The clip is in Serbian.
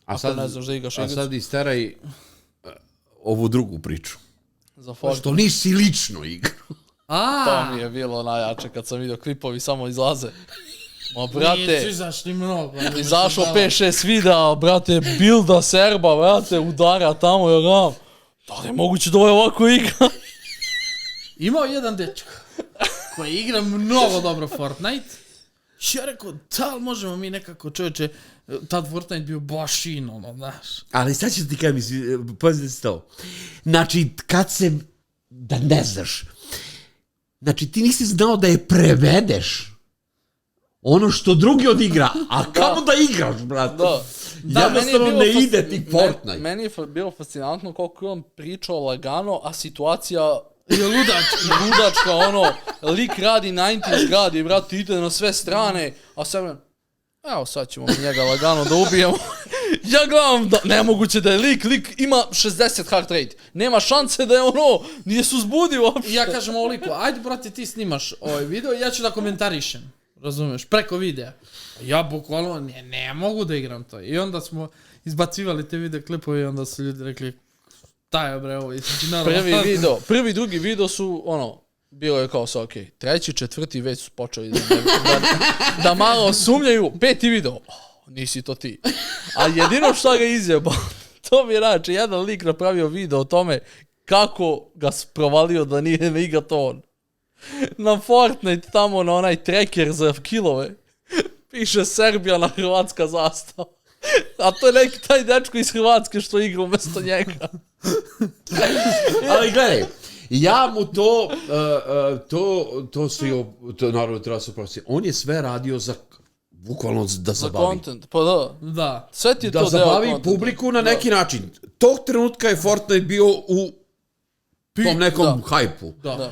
ako ne znaš da igraš A igricu. sad isteraj ovu drugu priču. Za Fortnite. Što nisi lično igrao. To mi je bilo najjače kad sam vidio klipovi samo izlaze. Ma brate, Nisu izašli mnogo. izašao 5-6 videa, brate, builda Serba, brate, udara tamo, ja gledam. Da li je moguće da ovo je ovako igra? Imao jedan dečko koji igra mnogo dobro Fortnite. I ja rekao, da li možemo mi nekako, čovječe, tad Fortnite bio baš znaš. Ali sad ću ti kaj pazite se to. Znači, kad se, da ne znaš, znači ti nisi znao da je prevedeš ono što drugi odigra, a kamo da igraš, brate? Da. Jednostavno ne ide ti Fortnite. Meni je bilo fascinantno koliko je on pričao lagano, a situacija Je ludačka, lik radi 90s gradi, brate, ide na sve strane, a sve evo sad ćemo mi njega lagano da ubijemo. Ja gledam da nemoguće da je lik ima 60 heart rate. Nema šanse da je nije se uzbudio uopšte. I ja kažem ovoliku, ajde brate ti snimaš ovaj video i ja ću da komentarišem. Razumeš, preko videa. Ja bukvalno ne mogu da igram to. I onda smo izbacivali te video klipove i onda su ljudi rekli taj bre ovo. Prvi, drugi video su bilo je kao ok. Treći, četvrti već su počeli da malo sumnjaju. Peti video, nisi to ti. A jedino što ga izjebao, to mi je znači, jedan lik napravio video o tome kako ga provalio da nije ne igra to on. Na Fortnite tamo na onaj tracker za killove piše Serbija na hrvatska zastava. A to je neki taj dečko iz Hrvatske što igra umjesto njega. Ali gledaj, ja mu to svi, to naravno treba se oprostiti. On je sve radio za, bukvalno da zabavi. Za content, pa da. Sve ti je da to zabavi publiku na neki način. Tog trenutka je Fortnite bio u tom nekom hajpu. Da.